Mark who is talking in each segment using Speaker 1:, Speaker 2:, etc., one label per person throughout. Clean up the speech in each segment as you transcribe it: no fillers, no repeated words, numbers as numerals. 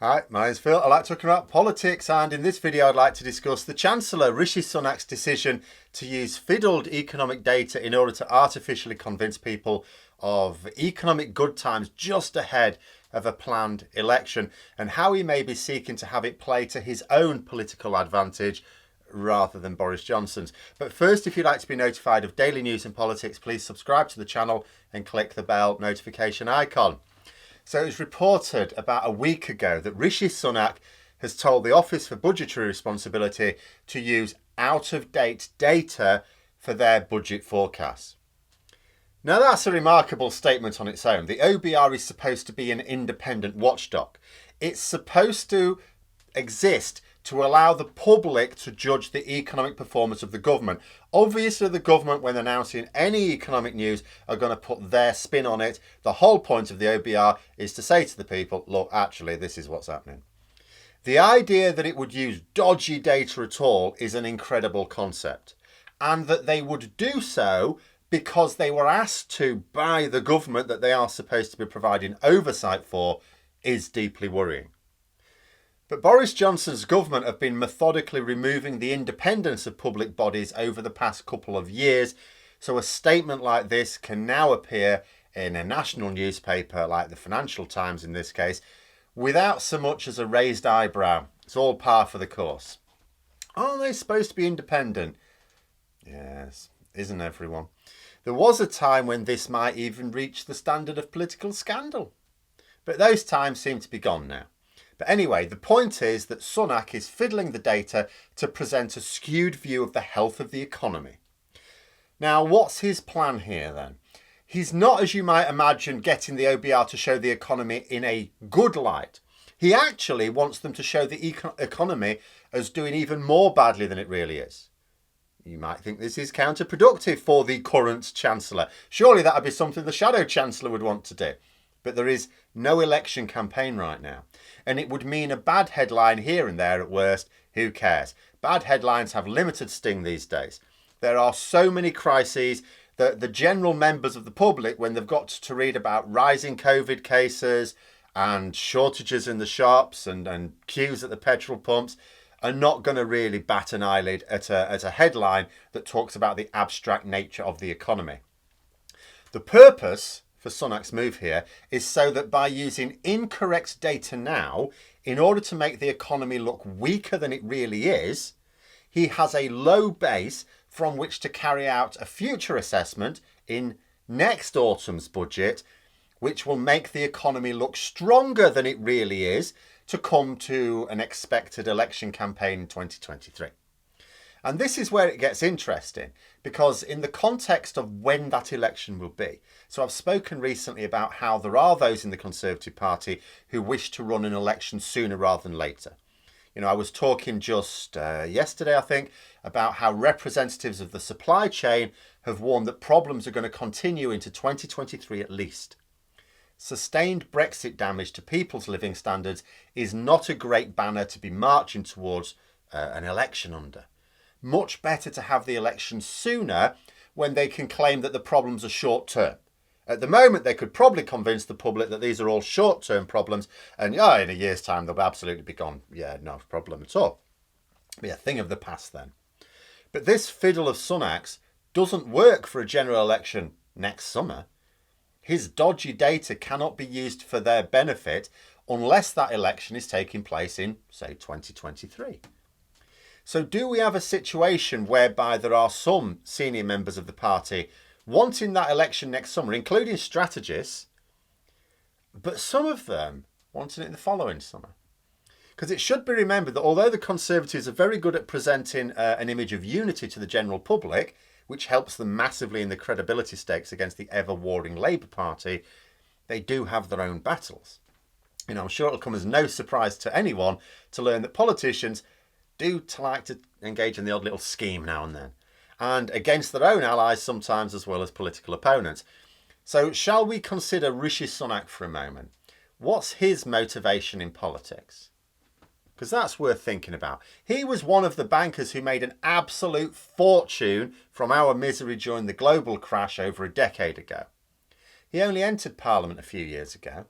Speaker 1: Hi, my name's Phil. I like talking about politics, and in this video I'd like to discuss the Chancellor, Rishi Sunak's decision to use fiddled economic data in order to artificially convince people of economic good times just ahead of a planned election, and how he may be seeking to have it play to his own political advantage rather than Boris Johnson's. But first, if you'd like to be notified of daily news and politics, please subscribe to the channel and click the bell notification icon. So it was reported about a week ago that Rishi Sunak has told the Office for Budgetary Responsibility to use out-of-date data for their budget forecasts. Now that's a remarkable statement on its own. The OBR is supposed to be an independent watchdog. It's supposed to exist to allow the public to judge the economic performance of the government. Obviously, the government, when announcing any economic news, are going to put their spin on it. The whole point of the OBR is to say to the people, look, actually, this is what's happening. The idea that it would use dodgy data at all is an incredible concept. And that they would do so because they were asked to by the government that they are supposed to be providing oversight for is deeply worrying. But Boris Johnson's government have been methodically removing the independence of public bodies over the past couple of years, so a statement like this can now appear in a national newspaper like the Financial Times in this case, without so much as a raised eyebrow. It's all par for the course. Aren't they supposed to be independent? Yes, isn't everyone? There was a time when this might even reach the standard of political scandal. But those times seem to be gone now. But anyway, the point is that Sunak is fiddling the data to present a skewed view of the health of the economy. Now, what's his plan here then? He's not, as you might imagine, getting the OBR to show the economy in a good light. He actually wants them to show the economy as doing even more badly than it really is. You might think this is counterproductive for the current Chancellor. Surely that would be something the Shadow Chancellor would want to do. But there is no election campaign right now. And it would mean a bad headline here and there at worst. Who cares? Bad headlines have limited sting these days. There are so many crises that the general members of the public, when they've got to read about rising COVID cases and shortages in the shops and queues at the petrol pumps, are not going to really bat an eyelid at a headline that talks about the abstract nature of the economy. The purpose for Sunak's move here is so that by using incorrect data now, in order to make the economy look weaker than it really is, he has a low base from which to carry out a future assessment in next autumn's budget, which will make the economy look stronger than it really is to come to an expected election campaign in 2023. And this is where it gets interesting, because in the context of when that election will be. So I've spoken recently about how there are those in the Conservative Party who wish to run an election sooner rather than later. You know, I was talking just yesterday, I think, about how representatives of the supply chain have warned that problems are going to continue into 2023 at least. Sustained Brexit damage to people's living standards is not a great banner to be marching towards an election under. Much better to have the election sooner when they can claim that the problems are short term. At the moment, they could probably convince the public that these are all short term problems and in a year's time they'll absolutely be gone. Yeah, no problem at all. Be a thing of the past then. But this fiddle of Sunak's doesn't work for a general election next summer. His dodgy data cannot be used for their benefit unless that election is taking place in, say, 2023. So do we have a situation whereby there are some senior members of the party wanting that election next summer, including strategists, but some of them wanting it in the following summer? Because it should be remembered that although the Conservatives are very good at presenting an image of unity to the general public, which helps them massively in the credibility stakes against the ever-warring Labour Party, they do have their own battles. You know, I'm sure it'll come as no surprise to anyone to learn that politicians do like to engage in the odd little scheme now and then, and against their own allies sometimes as well as political opponents. So shall we consider Rishi Sunak for a moment? What's his motivation in politics? Because that's worth thinking about. He was one of the bankers who made an absolute fortune from our misery during the global crash over a decade ago. He only entered Parliament a few years ago.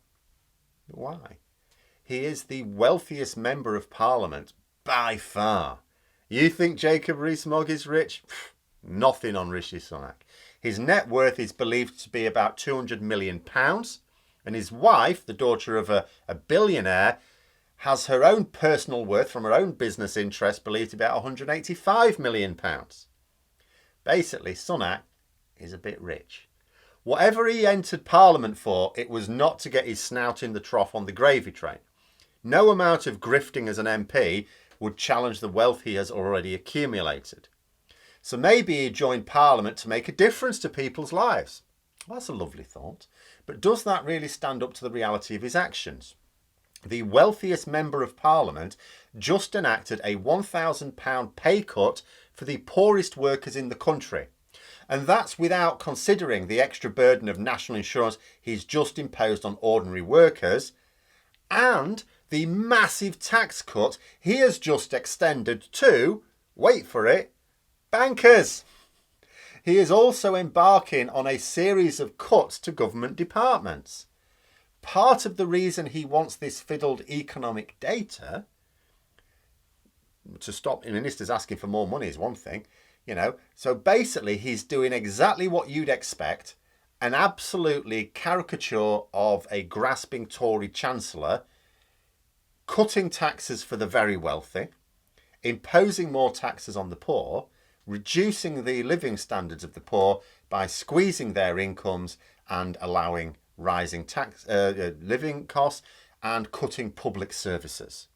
Speaker 1: But why? He is the wealthiest member of parliament by far. You think Jacob Rees-Mogg is rich? Nothing on Rishi Sunak. His net worth is believed to be about £200 million, and his wife, the daughter of a billionaire, has her own personal worth from her own business interest believed to be about £185 million. Basically, Sunak is a bit rich. Whatever he entered Parliament for, it was not to get his snout in the trough on the gravy train. No amount of grifting as an MP would challenge the wealth he has already accumulated. So maybe he joined Parliament to make a difference to people's lives. Well, that's a lovely thought. But does that really stand up to the reality of his actions? The wealthiest member of Parliament just enacted a £1,000 pay cut for the poorest workers in the country. And that's without considering the extra burden of national insurance he's just imposed on ordinary workers and the massive tax cut he has just extended to, wait for it, bankers. He is also embarking on a series of cuts to government departments. Part of the reason he wants this fiddled economic data, to stop ministers asking for more money is one thing, so basically he's doing exactly what you'd expect, an absolutely caricature of a grasping Tory Chancellor, cutting taxes for the very wealthy, imposing more taxes on the poor, reducing the living standards of the poor by squeezing their incomes and allowing rising living costs and cutting public services.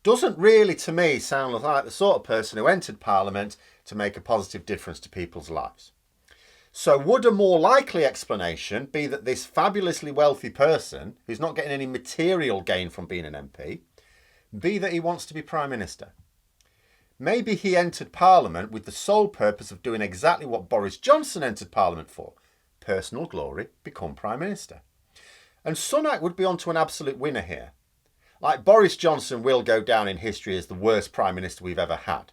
Speaker 1: Doesn't really, to me, sound like the sort of person who entered Parliament to make a positive difference to people's lives. So would a more likely explanation be that this fabulously wealthy person, who's not getting any material gain from being an MP, be that he wants to be Prime Minister? Maybe he entered Parliament with the sole purpose of doing exactly what Boris Johnson entered Parliament for. Personal glory, become Prime Minister. And Sunak would be onto an absolute winner here. Like, Boris Johnson will go down in history as the worst Prime Minister we've ever had.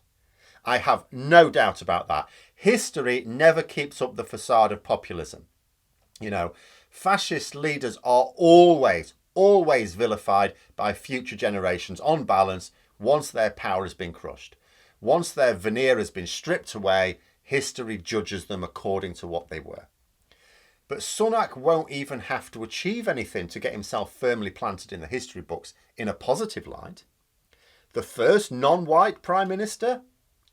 Speaker 1: I have no doubt about that. History never keeps up the facade of populism. Fascist leaders are always vilified by future generations on balance once their power has been crushed. Once their veneer has been stripped away, history judges them according to what they were. But Sunak won't even have to achieve anything to get himself firmly planted in the history books in a positive light. The first non-white Prime Minister,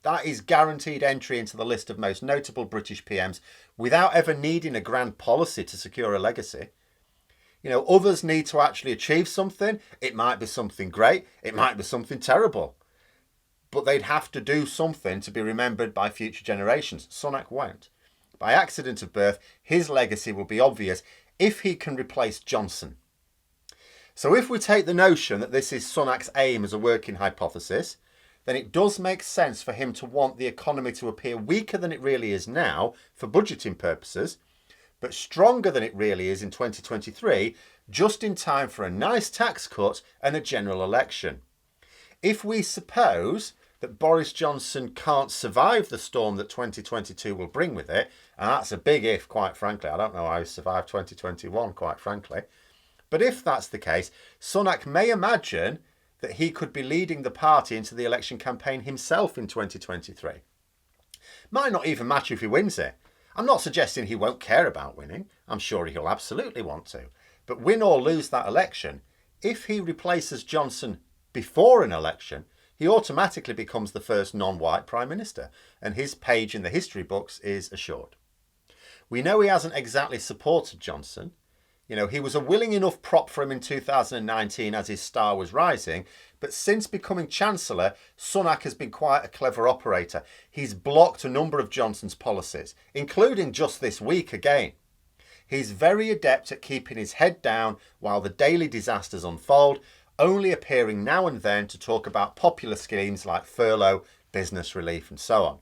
Speaker 1: that is guaranteed entry into the list of most notable British PMs without ever needing a grand policy to secure a legacy. Others need to actually achieve something. It might be something great. It might be something terrible. But they'd have to do something to be remembered by future generations. Sunak won't. By accident of birth, his legacy will be obvious if he can replace Johnson. So if we take the notion that this is Sunak's aim as a working hypothesis, then it does make sense for him to want the economy to appear weaker than it really is now for budgeting purposes, but stronger than it really is in 2023, just in time for a nice tax cut and a general election. If we suppose that Boris Johnson can't survive the storm that 2022 will bring with it, and that's a big if, quite frankly. I don't know how he survived 2021, quite frankly. But if that's the case, Sunak may imagine that he could be leading the party into the election campaign himself in 2023. Might not even matter if he wins it. I'm not suggesting he won't care about winning. I'm sure he'll absolutely want to. But win or lose that election, if he replaces Johnson before an election, he automatically becomes the first non-white Prime Minister, and his page in the history books is assured. We know he hasn't exactly supported Johnson. He was a willing enough prop for him in 2019 as his star was rising, but since becoming Chancellor, Sunak has been quite a clever operator. He's blocked a number of Johnson's policies, including just this week again. He's very adept at keeping his head down while the daily disasters unfold, only appearing now and then to talk about popular schemes like furlough, business relief and so on.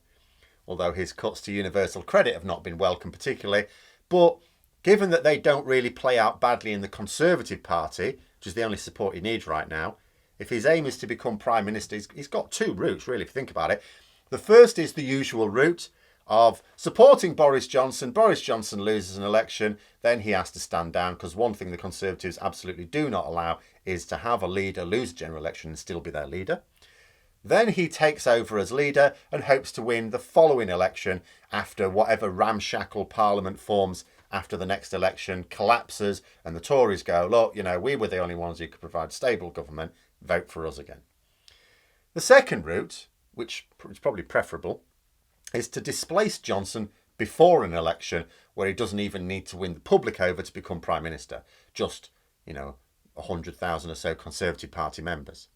Speaker 1: Although his cuts to universal credit have not been welcome particularly, but given that they don't really play out badly in the Conservative Party, which is the only support he needs right now, if his aim is to become Prime Minister, he's got two routes really if you think about it. The first is the usual route, of supporting Boris Johnson. Boris Johnson loses an election, then he has to stand down, because one thing the Conservatives absolutely do not allow is to have a leader lose a general election and still be their leader. Then he takes over as leader and hopes to win the following election after whatever ramshackle parliament forms after the next election collapses and the Tories go, look, you know, we were the only ones who could provide stable government, vote for us again. The second route, which is probably preferable, is to displace Johnson before an election where he doesn't even need to win the public over to become Prime Minister. Just, 100,000 or so Conservative Party members.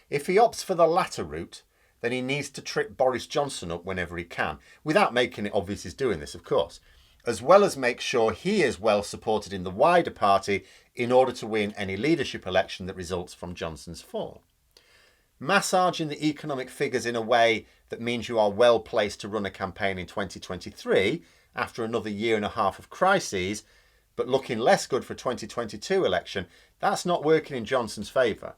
Speaker 1: If he opts for the latter route, then he needs to trip Boris Johnson up whenever he can, without making it obvious he's doing this, of course, as well as make sure he is well supported in the wider party in order to win any leadership election that results from Johnson's fall. Massaging the economic figures in a way that means you are well placed to run a campaign in 2023 after another year and a half of crises, but looking less good for 2022 election, that's not working in Johnson's favour.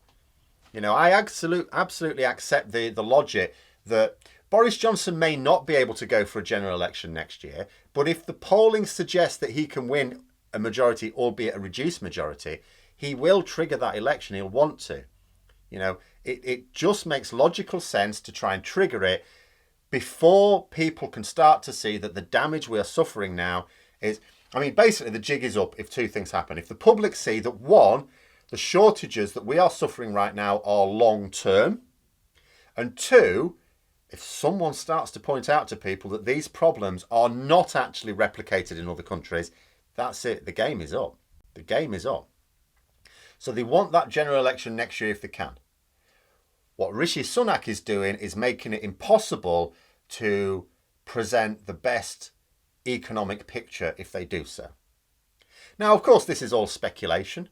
Speaker 1: I absolutely accept the logic that Boris Johnson may not be able to go for a general election next year, but if the polling suggests that he can win a majority, albeit a reduced majority, he will trigger that election. He'll want to. It just makes logical sense to try and trigger it before people can start to see that the damage we are suffering now is, basically the jig is up if two things happen. If the public see that, one, the shortages that we are suffering right now are long term, and two, if someone starts to point out to people that these problems are not actually replicated in other countries, that's it. The game is up. The game is up. So they want that general election next year if they can. What Rishi Sunak is doing is making it impossible to present the best economic picture if they do so. Now, of course, this is all speculation,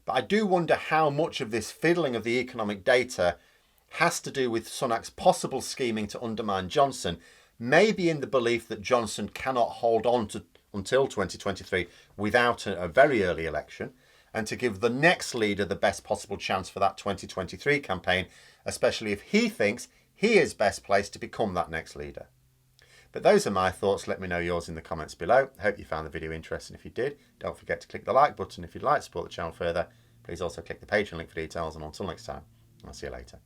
Speaker 1: but I do wonder how much of this fiddling of the economic data has to do with Sunak's possible scheming to undermine Johnson, maybe in the belief that Johnson cannot hold on to until 2023 without a very early election, and to give the next leader the best possible chance for that 2023 campaign, especially if he thinks he is best placed to become that next leader. But those are my thoughts. Let me know yours in the comments below. Hope you found the video interesting. If you did, don't forget to click the like button. If you'd like to support the channel further, please also click the Patreon link for details. And until next time, I'll see you later.